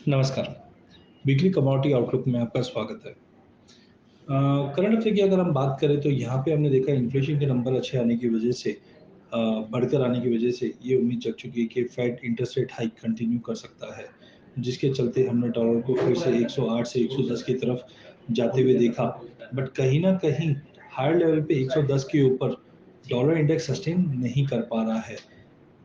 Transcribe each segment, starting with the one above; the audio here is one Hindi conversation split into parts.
नमस्कार। वीकली कमोडिटी आउटलुक में आपका स्वागत है। करंट अफ़ेयर की अगर हम बात करें तो यहाँ पे हमने देखा इन्फ्लेशन के नंबर अच्छे आने की वज़ह से बढ़कर आने की वज़ह से ये उम्मीद जग चुकी है कि Fed interest rate hike continue कर सकता है। जिसके चलते हमने डॉलर को फिर से 108 से 110 की तरफ जाते हुए देखा। बट कहीं न कहीं हायर लेवल पे 110 के ऊपर डॉलर इंडेक्स सस्टेन नहीं कर पा रहा है।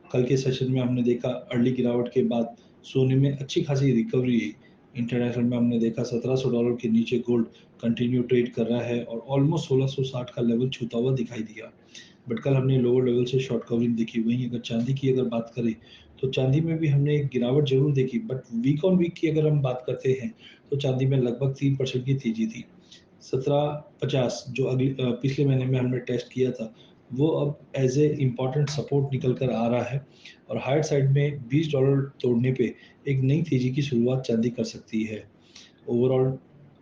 कल के सेशन में हमने देखा अर्ली गिरावट के बाद सोने में अच्छी खासी रिकवरी हुई। इंटरनेशनल में हमने देखा $1700 के नीचे गोल्ड कंटिन्यू ट्रेड कर रहा है और ऑलमोस्ट 1660 का लेवल छूता हुआ दिखाई दिया। बट कल हमने लोअर लेवल से शॉर्ट कवरिंग देखी। वहीं अगर चांदी की अगर बात करें तो चांदी में भी हमने एक गिरावट जरूर देखी, बट वीक ऑन वीक की अगर हम बात करते हैं तो चांदी में लगभग 3% की तेजी थी। 1750 जो पिछले महीने में हमने टेस्ट किया था, वो अब एज ए इम्पॉर्टेंट सपोर्ट निकल कर आ रहा है और हायर साइड में $20 तोड़ने पे एक नई तेजी की शुरुआत चांदी कर सकती है। ओवरऑल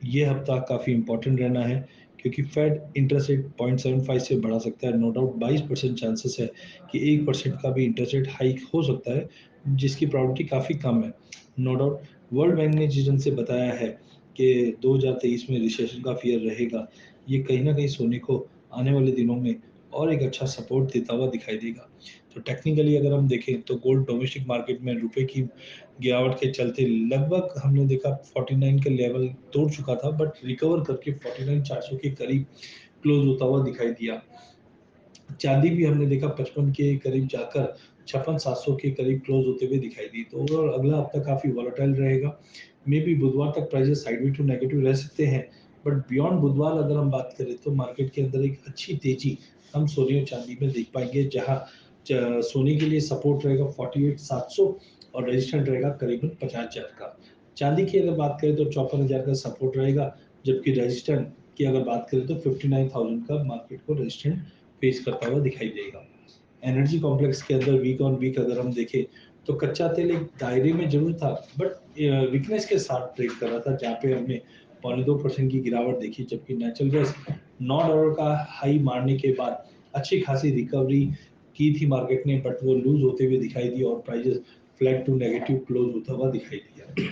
ये हफ्ता काफ़ी इम्पोर्टेंट रहना है क्योंकि फेड इंटरेस्ट रेट 0.75 से बढ़ा सकता है। नो डाउट 22% चांसेस है कि 1% का भी इंटरेस्ट रेट हाइक हो सकता है, जिसकी प्रोबेबिलिटी काफ़ी कम है। नो डाउट वर्ल्ड बैंक ने जिस ढंग से बताया है कि 2023 में रिसेशन का फियर रहेगा, ये कहीं न कहीं सोने को आने वाले दिनों में और एक अच्छा सपोर्ट देता हुआ दिखाई देगा। तो टेक्निकली अगर हम देखें तो गोल्ड डोमेस्टिक मार्केट में रुपए की गिरावट के चलते लगभग हमने देखा 49 के लेवल तोड़ चुका था, बट रिकवर करके 49,400 के करीब क्लोज होता हुआ दिखाई दिया। चांदी भी हमने देखा 55 के करीब जाकर 56,700 के करीब क्लोज होते हुए दिखाई दी। तो ओवरऑल अगला हफ्ता काफ़ी वॉलेटाइल रहेगा। मे बी बुधवार तक प्राइसेस साइडवे टू नेगेटिव रह सकते हैं, बट बियॉन्ड बुधवार अगर हम बात करें तो मार्केट के अंदर एक अच्छी तेजी हम सोने और चांदी में देख पाएंगे, जहां सोने के लिए सपोर्ट रहेगा 48,700 और रेजिस्टेंट रहेगा करीबन 50,000 का। चांदी की अगर बात करें तो 54,000 का सपोर्ट रहेगा, जबकि रेजिस्टेंट की अगर बात करें तो 59,000 का मार्केट को रेजिस्टेंट फेस करता हुआ दिखाई देगा। एनर्जी कॉम्प्लेक्स के अंदर वीक ऑन वीक अगर हम देखें तो कच्चा तेल एक दायरे में जरूर था, बट वीकनेस के साथ ट्रेड कर रहा था, जहाँ पे हमने 2% की गिरावट देखी, जबकि नेचुरल गैस $9 का हाई मारने के बाद अच्छी खासी रिकवरी की थी मार्केट ने, बट वो लूज होते हुए दिखाई दी और prices flat to negative close होता हुआ दिखाई दिया।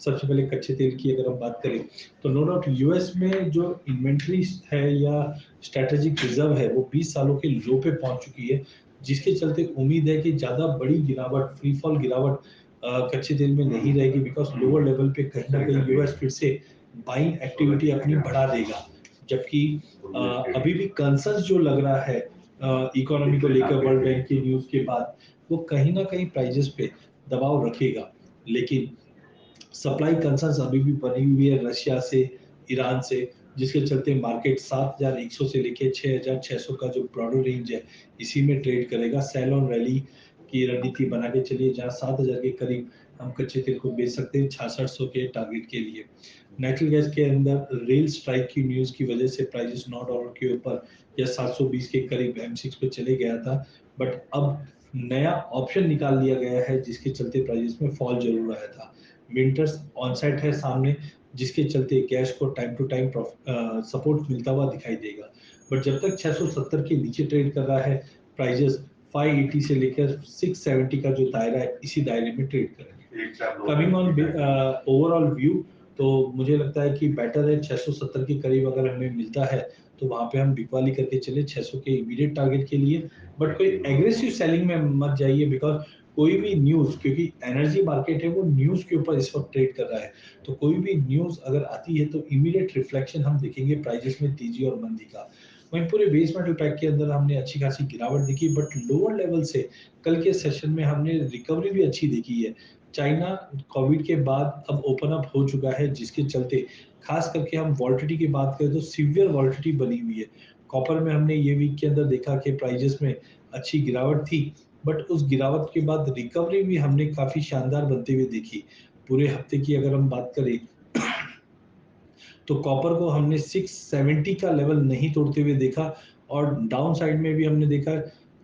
सबसे पहले कच्चे तेल की अगर हम बात करें तो नो डाउट यूएस में जो इन्वेंट्री है या स्ट्रेटेजिक रिजर्व है वो 20 सालों के लो पे पहुंच चुकी है, जिसके चलते उम्मीद है कि ज़्यादा बड़ी गिरावट, फ्री फॉल गिरावट कच्चे तेल में नहीं रहेगी, बिकॉज लोअर लेवल पे कहीं ना कहीं यूएस फिर से बाइंग एक्टिविटी अपनी बढ़ा देगा। जबकि अभी भी कंसर्न जो लग रहा है इकोनॉमी को लेकर वर्ल्ड बैंक की न्यूज के बाद, वो कहीं ना कहीं प्राइजेस पे दबाव रखेगा। लेकिन सप्लाई कंसर्न्स अभी भी बनी हुई है रशिया से, ईरान से, जिसके चलते मार्केट 7,100 से लेके 6,600 का जो ब्रॉडर रेंज है, इसी में ट्रेड करेगा। सेल ऑन रैली की रणनीति बना के चलिए, जहां 7,000 के करीब हम कच्चे तेल को बेच सकते हैं 6600 के टारगेट के लिए। नेचुरल गैस के अंदर रेल स्ट्राइक की न्यूज की वजह से प्राइसेस $9 के ऊपर या 720 के करीब M6 पे चले गया था, बट अब नया ऑप्शन निकाल लिया गया है, जिसके चलते प्राइसेस में फॉल जरूर आया था। विंटर्स ऑनसेट है सामने, जिसके चलते गैस को टाइम टू टाइम सपोर्ट मिलता हुआ दिखाई देगा। बट जब तक 670 के नीचे ट्रेड कर रहा है, प्राइजेस 580 से लेकर 670 का जो दायरा है, इसी दायरे में ट्रेड करेंगे। कमिंग ऑन ओवरऑल व्यू, तो मुझे लगता है कि बेटर है 670 के करीब अगर हमें मिलता है तो वहां पे हम बिकवाली करके चले 600 के इमीडिएट टारगेट के लिए। बट कोई एग्रेसिव सेलिंग में मत जाइए, बिकॉज कोई भी न्यूज, क्योंकि एनर्जी मार्केट है वो न्यूज के ऊपर इस वक्त ट्रेड कर रहा है, तो कोई भी न्यूज अगर आती है तो इमीडिएट रिफ्लेक्शन हम देखेंगे प्राइजेस में तेजी और मंदी का। वहीं पूरे बेस मेटल पैक के अंदर हमने अच्छी खासी गिरावट देखी, बट लोअर लेवल से कल के सेशन में हमने रिकवरी भी अच्छी देखी है। चाइना कोविड के बाद अब ओपन अप हो चुका है, जिसके चलते खास करके हम वॉल्टिटी की बात करें तो सीवियर वॉल्टिटी बनी हुई है। कॉपर में हमने ये वीक के अंदर देखा कि प्राइजेस में अच्छी गिरावट थी, बट उस गिरावट के बाद रिकवरी भी हमने काफी शानदार बनते हुए देखी। पूरे हफ्ते की अगर हम बात करें तो कॉपर को हमने 670 का लेवल नहीं तोड़ते हुए देखा, और डाउन साइड में भी हमने देखा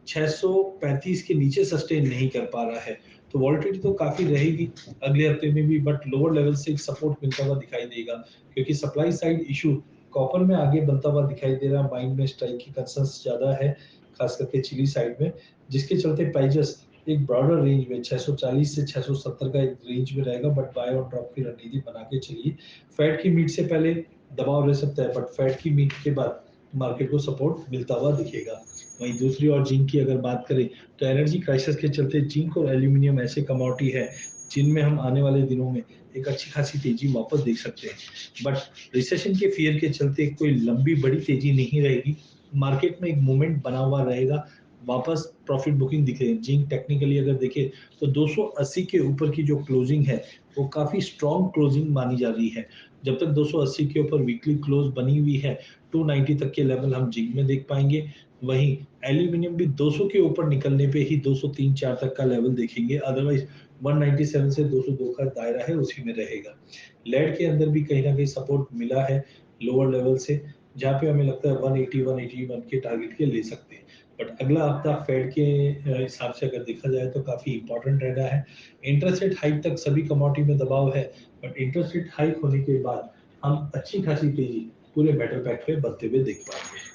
635 के नीचे सस्टेन नहीं कर पा रहा है। तो वॉलेटिलिटी तो काफी रहेगी अगले हफ्ते में भी, बट लोअर लेवल से एक सपोर्ट मिलता हुआ दिखाई देगा, क्योंकि सप्लाई साइड इशू कॉपर में आगे बनता हुआ दिखाई दे रहा है। माइंड में स्ट्राइक की कंसर्न्स ज्यादा है, खास करके चिली साइड में, जिसके चलते प्राइजेस एक ब्रॉडर रेंज में 640 से 670 का एक रेंज में रहेगा, बट बाय ऑन ड्रॉप की रणनीति बना के चलिए। फेड की मीट से पहले दबाव रह सकता है, बट फेड की मीट के बाद मार्केट को सपोर्ट मिलता हुआ दिखेगा। वहीं दूसरी ओर जिंक की अगर बात करें, तो एनर्जी क्राइसिस के चलते जिंक और एल्यूमिनियम ऐसे कमोडिटी है जिनमें हम आने वाले दिनों में एक अच्छी खासी तेजी वापस देख सकते हैं। बट रिसेशन के फियर के चलते कोई लंबी बड़ी तेजी नहीं रहेगी, मार्केट में एक मूवमेंट बना हुआ रहेगा, वापस प्रॉफिट बुकिंग दिख रही है। जिंक टेक्निकली अगर देखें तो 280 के ऊपर की जो क्लोजिंग है वो काफी स्ट्रॉन्ग क्लोजिंग मानी जा रही है। जब तक 280 के ऊपर वीकली क्लोज बनी हुई है, 290 तक के लेवल हम जिंक में देख पाएंगे। वहीं एल्यूमिनियम भी 200 के ऊपर निकलने पे ही 203-4 तक का लेवल देखेंगे, अदरवाइज 197 से 202 का दायरा है उसी में रहेगा। लेड के अंदर भी कहीं ना कहीं सपोर्ट मिला है लोअर लेवल से, जहाँ पे हमें लगता है 180 181 के टारगेट के ले सकते हैं। बट अगला हफ्ता फेड के हिसाब से अगर देखा जाए तो काफी इंपॉर्टेंट रहना है। इंटरेस्ट रेट हाइक तक सभी कमोडिटी में दबाव है, बट इंटरेस्ट रेट हाइक होने के बाद हम अच्छी खासी तेजी पूरे मेटल पैक पे बनते हुए देख पाएंगे।